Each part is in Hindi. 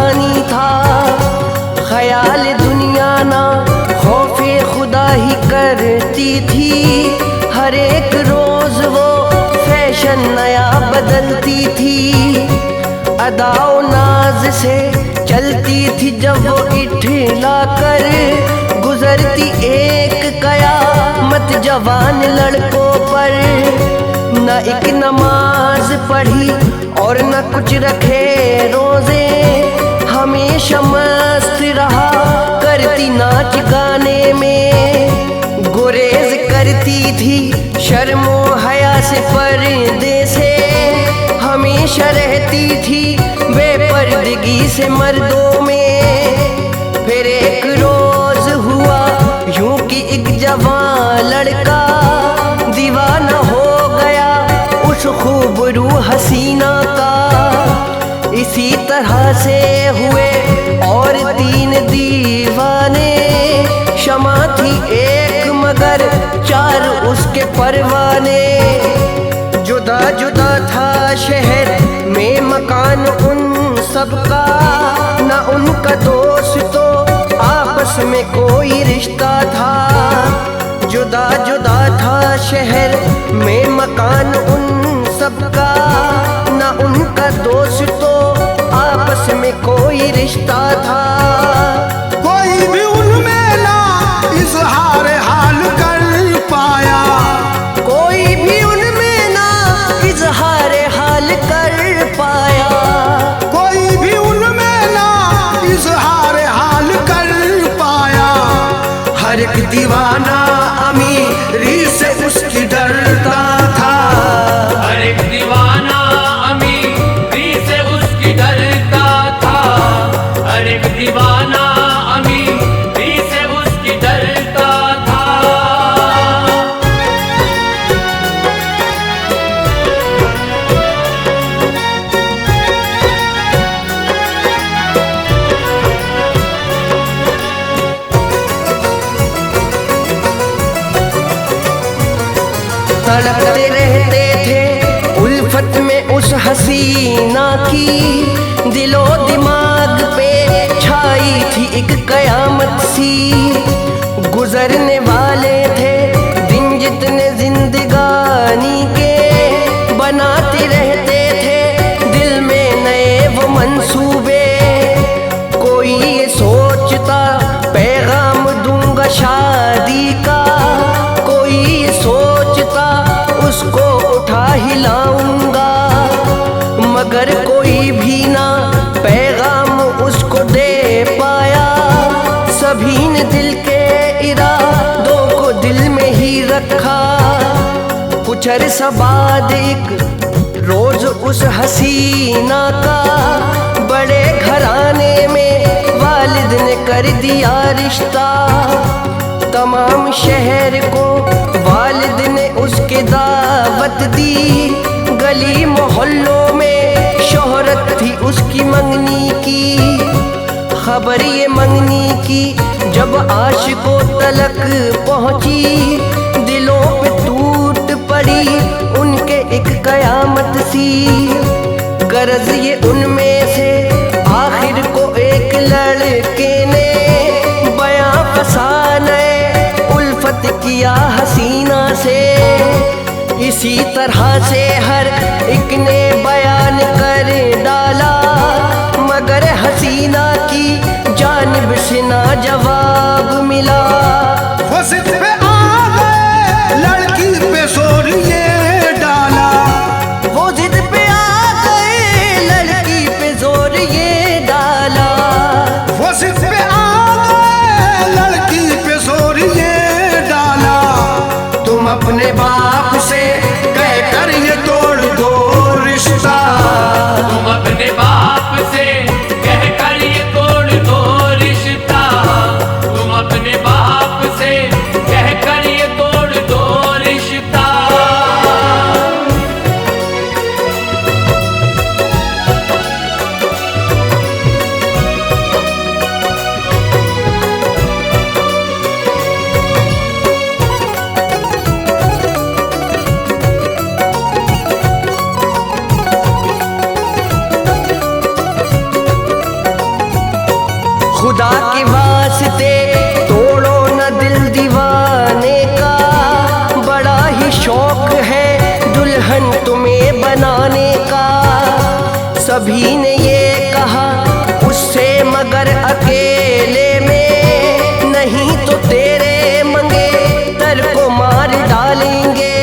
फानी था। ख्याल दुनिया ना खौफे खुदा ही करती थी। हर एक रोज वो फैशन नया बदलती थी। अदाओ नाज से चलती थी जब वो इठला कर गुजरती एक कयामत जवान लड़कों पर। न एक नमाज पढ़ी और न कुछ रखे रोजे, हमेशा मस्त रहा करती नाच गाने में। गुरेज करती थी शर्मो हया से पर्दे से, हमेशा रहती थी बेपर्दगी से मर्दों में। फिर एक रोज हुआ यूं कि एक जवान लड़का दीवाना हो गया उस खूबरू हसीना का। इसी तरह से हुए और 3 दीवाने, शमा थी एक मगर 4 उसके परवाने। जुदा जुदा था शहर में मकान उन सबका, न उनका दोस्त तो आपस में कोई रिश्ता था। जुदा जुदा था शहर में मकान उन सबका, न उनका दोस्त तो आपस में कोई रिश्ता था। कोई भी उनमें ना इजहार हाल कर पाया, कोई भी उनमें ना इजहार हाल कर पाया। कोई भी उनमें ना इजहार हाल कर पाया। हर एक दीवाना अमीरी से उसकी डरता था। हर एक दीवाना अमीरी से उसकी डरता था। हर एक दीवाना अमीरी से उसकी डरता था। तड़पते रहते थे उल्फत में उस हसीना की। दिलो दिमाग पे छाई थी एक कयामत सी। गुजरने वाले थे दिन जितने जिंदगानी के, बनाते रहते थे दिल में नए वो मंसूबे। कोई ये सोचता पैगाम दूंगा शादी का, कोई ये सोचता उसको उठा हिलाऊंगा, मगर कोई भी ना पैगाम उसको दे पाया। सभी ने दिल के इरादों को दिल में ही रखा। कुछ अरसा बाद एक रोज उस हसीना का बड़े घराने में वालिद ने कर दिया रिश्ता। तमाम शहर को वालिद ने उसके दावत दी। गली मोहल्लों में शोहरत थी उसकी मंगनी की। खबर ये मंगनी की जब आशिकों तलक पहुंची, दिलों पे टूट पड़ी उनके एक कयामत सी। गरज ये उनमें से आखिर को एक लड़के ने बयां फसाने उल्फत किया हसीना से। इसी तरह से हर एक ने बयान कर डाला, मगर हसीना की जानिब से ना जवाब मिला। वो जिद पे आ गए, लड़की पे जोर ये डाला। वो जिद पे आ गए, लड़की पे जोर ये डाला। वो जिद पे आ गए, लड़की पे जोर ये डाला। तुम अपने बाप से कह कर ये तोड़ दो रिश्ता। तुम अपने बाप से कह कर ये तोड़ दो रिश्ता। तुम अपने बाप से कह खुदा के वास्ते तोड़ो न दिल दीवाने का, बड़ा ही शौक है दुल्हन तुम्हें बनाने का। सभी ने ये कहा उससे मगर अकेले में, नहीं तो तेरे मंगेतर को मार डालेंगे।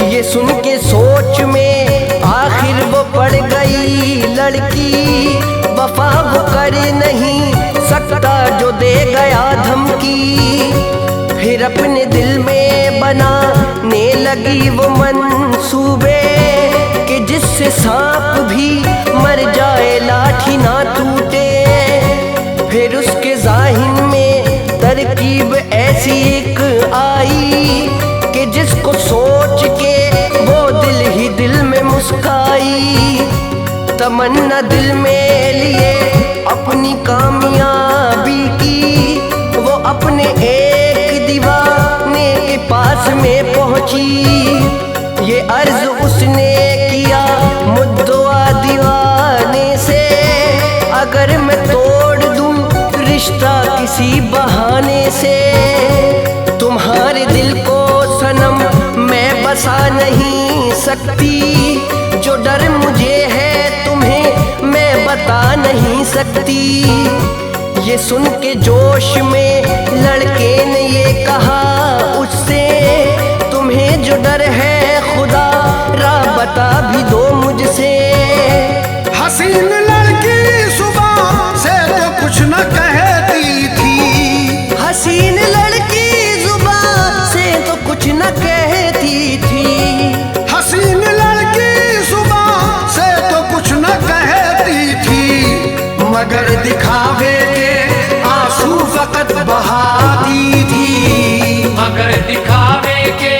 ये सुन के सोच में आखिर वो पड़ गई लड़की, वफा वो कर नहीं सकता जो दे गया धमकी। फिर अपने दिल में बनाने लगी वो मंसूबे, कि जिससे सांप भी मर जाए लाठी ना टूटे। फिर उसके ज़ाहिन में तरकीब ऐसी एक आई, कि जिसको सोच के वो दिल ही दिल में मुस्काई। तमन्ना दिल में लिए अपनी कामयाबी की, वो अपने एक दीवाने के पास में पहुंची। ये अर्ज उसने किया मुद्दवा दीवाने से, अगर मैं तोड़ दूं रिश्ता किसी बहाने से। तुम्हारे दिल को सनम मैं बसा नहीं सकती, जो डर मुझे है तुम्हें मैं बता नहीं सकती। ये सुन के जोश में लड़के ने ये कहा उससे, तुम्हें जो डर है खुदा रा बता भी दो मुझसे। हसीन लड़की सुबह से तो कुछ न कहती थी, हसीन लड़की जुबान से तो कुछ न कहती थी। हसीन लड़की सुबह से तो कुछ न कहती थी, मगर दिखावे के आंसू फकत बहाती थी। मगर दिखावे के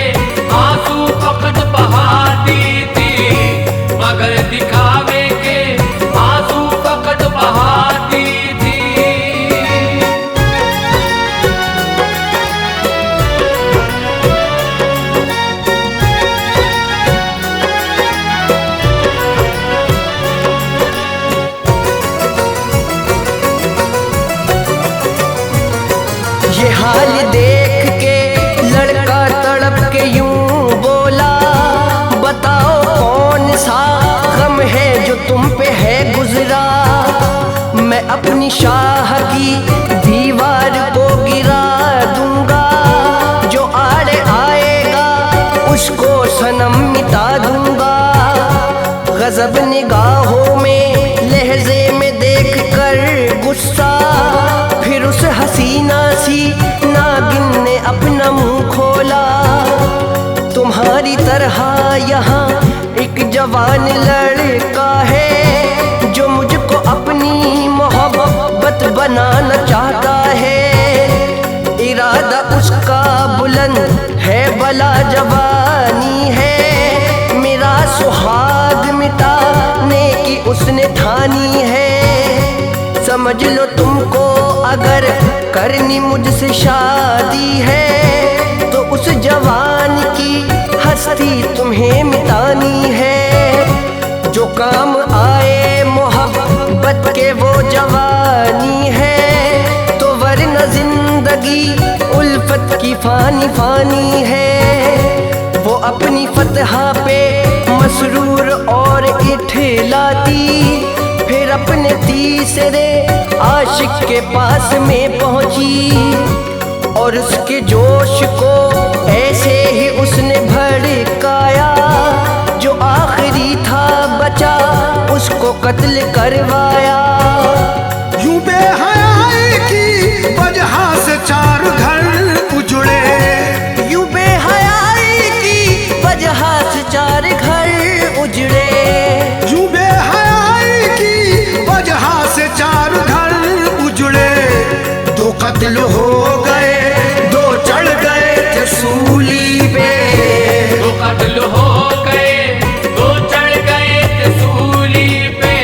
आंसू फकत बहाती थी, मगर दिखावे के आंसू फकत बहाती थी। ये हाल देख के लड़का तड़प के यूं बोला, बताओ कौन सा गम है जो तुम पे है गुजरा। मैं अपनी शाह की दीवार को गिरा दूंगा, जो आड़े आएगा उसको सनम मिटा दूंगा। गजब निगाहों में लहजे में देख कर गुस्सा, फिर उस हसीना सी नागिन ने अपना मुंह खोला। तुम्हारी तरह यहाँ एक जवान लड़का है, जो मुझको अपनी मोहब्बत बनाना चाहता है। इरादा उसका बुलंद है भला जवानी है, मेरा सुहाग मिटाने की उसने ठानी है। समझ लो तुमको अगर करनी मुझसे शादी है, तो उस जवान की हस्ती तुम्हें मिटानी है। जो काम आए मोहब्बत के वो जवानी है, तो वरना जिंदगी उल्फत की फानी फानी है। वो अपनी फतहा पे मसरूर और इठलाती, फिर अपने तीसरे आशिक के पास में पहुंची। और उसके जोश को ऐसे ही उसने भड़काया, जो आखिरी था बचा उसको कत्ल करवाया। यूं बेहयाई की वजह से चार घर उजड़े, यूं बेहयाई की वजह से चार घर उजड़े। यूं बेहयाई की वजह से चार घर उजड़े। दो कत्ल हो गए, दो चढ़ गए थे सूली पे। दो कत्ल हो गए, दो चढ़ गए थे सूली पे।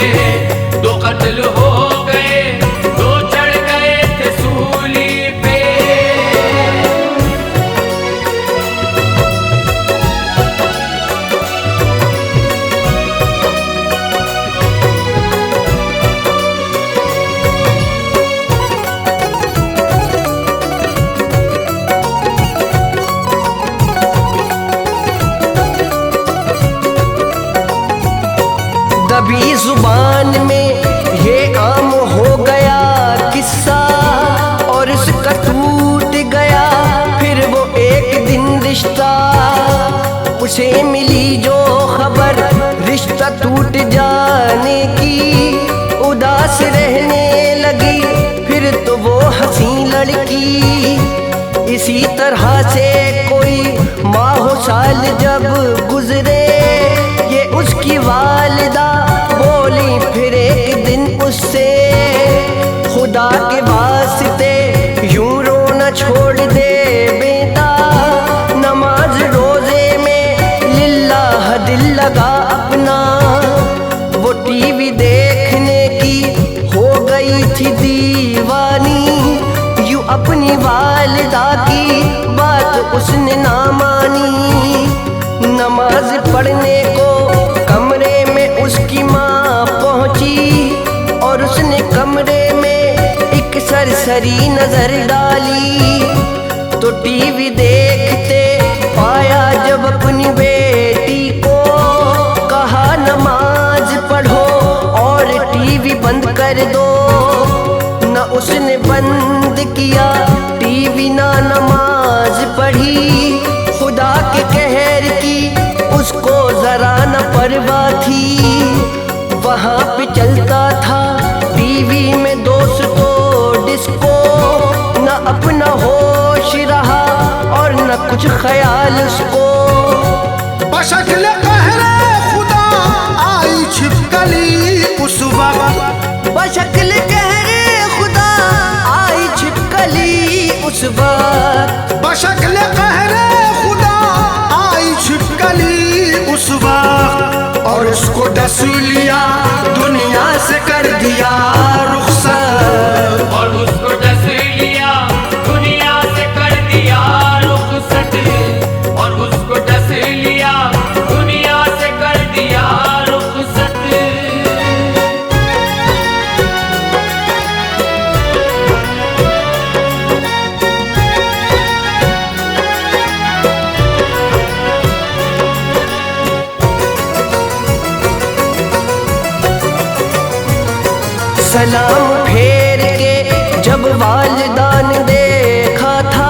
दो कत्ल हो गए, दो चढ़ गए थे सूली पे। उसे मिली जो खबर रिश्ता टूट जाने की, उदास रहने लगी फिर तो वो हंसी लड़की। इसी तरह से कोई माह साल जब गुजरे, ये उसकी वालिदा बोली फिर एक दिन उससे, खुदा के वास्ते यूं रोना छोड़ दे बेटा, नमाज रोजे में लिल्लाह दिल लगा अपना। वो टीवी देखने की हो गई थी दीवानी, यूं अपनी वालिदा की बात उसने ना मानी। नमाज पढ़ने को कमरे में उसकी माँ पहुंची और उसने कमरे में एक सरसरी नजर डाली, तो टीवी देखते पाया जब अपनी बेटी को, कहा नमाज पढ़ो और टीवी बंद कर दो। न उसने बंद किया टीवी ना नमाज पढ़ी, खुदा के कहर की उसको जरा न परवाह थी। वहाँ पे चलता था टीवी में दोस्तों डिस्को, न अपना होश रहा और न कुछ ख्याल उसको। बशक्ल कहरे खुदा आई छिपकली उस वक्त, बशक्ल कहरे खुदा आई छिपकली उस वक्त, बशक्ल कहरे खुदा आई छिपकली उस वक्त, और उसको डस लिया दुनिया से कर दिया रुखसत, और उसको डस लिया दुनिया से कर दिया रुखसत, और उसको डस लिया दुनिया से कर दिया रुखसत। सलाम फेर के जब वालिदा ने देखा था,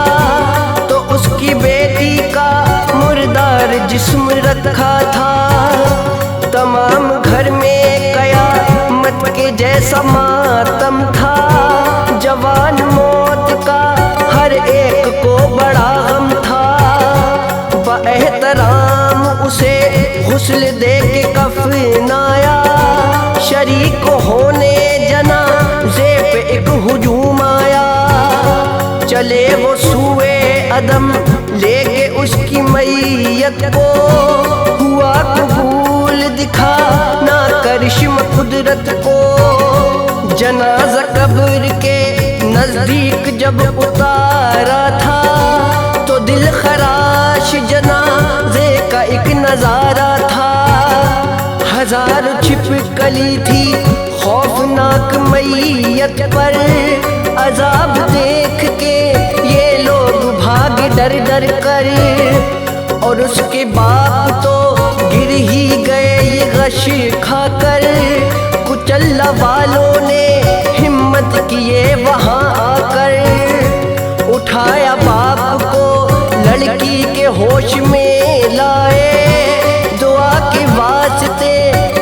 तो उसकी बेटी का मुर्दार जिस्म रखा था। तमाम घर में कयामत के जैसा मातम था, जवान मौत का हर एक को बड़ा गम था। बएहतराम उसे गुस्ल दे के कफनाया, शरीक होने जनाज़े पे एक हुजूम आया। चले वो सूए अदम लेके उसकी मैयत को, हुआ कबूल दिखा ना करिश्म कुदरत को। जनाजा कब्र के नजदीक जब उतारा था, तो दिल खराश जनाजे का एक नजारा था। हजार छिपकली थी खौफनाक मैयत पर, अजाब देख के ये लोग भाग डर डर कर, और उसके बाप तो गिर ही गए ये गश खाकर। कुचल्ला वालों ने हिम्मत किए वहाँ आकर, उठाया बाप को लड़की के होश में लाए। दुआ के वास्ते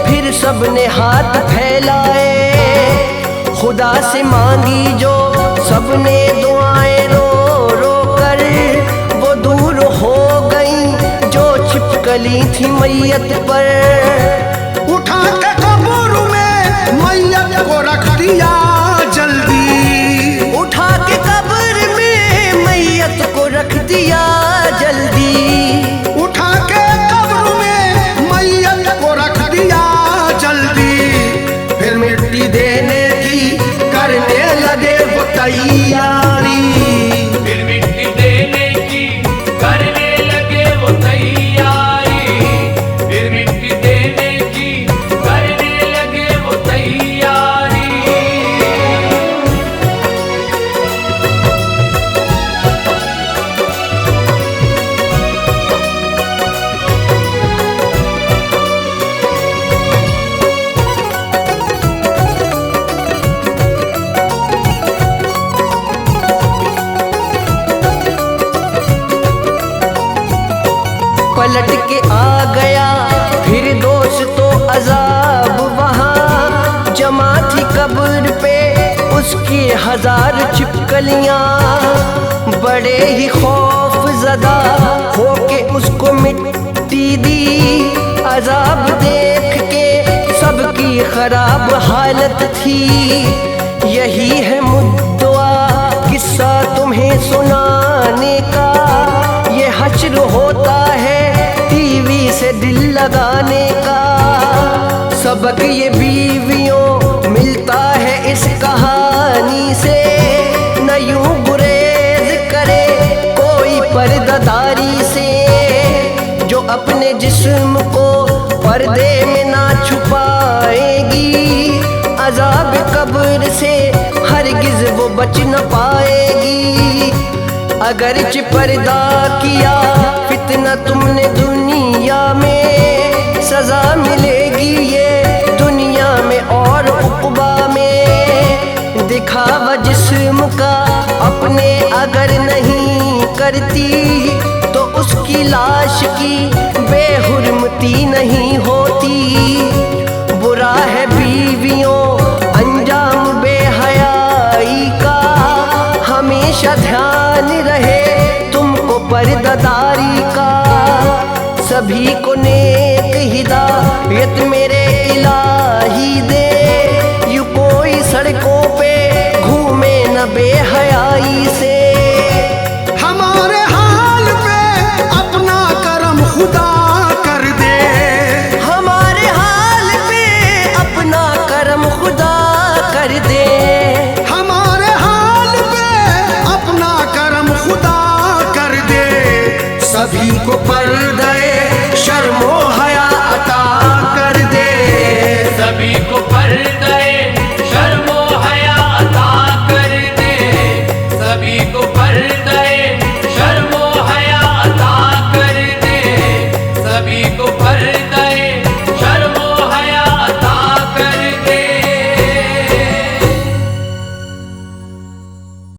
फिर सबने हाथ फैलाए, खुदा से मांगी जो सबने दुआएं रो रो कर, वो दूर हो गई जो छिपकली थी मैयत पर। उठा के कब्र में मैयत को रख दिया जल्दी, उठा के कब्र में मैयत को रख दिया जल्दी, उठा के कब्र में मैयत को रख दिया जल्दी। फिर मिट्टी देने की करने लगे वो तैयारी, फिर मिट्टी देने की करने लगे वो तैयारी, फिर मिट्टी देने की करने लगे वो तैयारी। गया फिर दोस्तों अजाब वहाँ जमा थी कब्र पे उसकी 1000 छिपकलियाँ। बड़े ही खौफ ज़दा होके उसको मिट्टी दी, अजाब देख के सबकी खराब हालत थी। यही है मुद्दा किस्सा तुम्हें सुनाने का, ये हश्र होता है टीवी से दिल लगाने का। सबक ये बीवियों मिलता है इस कहानी से, न यूं गुरेज करे कोई पर्दादारी से। जो अपने जिस्म को पर्दे में ना छुपाएगी, अजाब कब्र से हरगिज वो बच न पाएगी। अगर पर्दा किया फितना तुमने दुनिया में, सजा मिलेगी ये दुनिया में और उक़बा में। दिखावा जिस्म का अपने अगर नहीं करती, तो उसकी लाश की बेहुरमती नहीं होती। बुरा है बीवियों अंजाम बेहयाई का, हमेशा ध्यान रहे तुमको पर्दादारी का। सभी को नेक हिदायत मेरे इलाही दे, यूं कोई सड़कों पे घूमे न बेहयाई से। हमारे हाल पे अपना करम खुदा कर दे, हमारे हाल पे अपना करम खुदा कर दे। हमारे हाल पे अपना करम खुदा कर दे। सभी को पर्दे शर्मो हया अता कर दे, सभी को पर्दे शर्मो हया अता कर दे, सभी को पर्दे शर्मो हया अता कर दे, सभी को पर्दे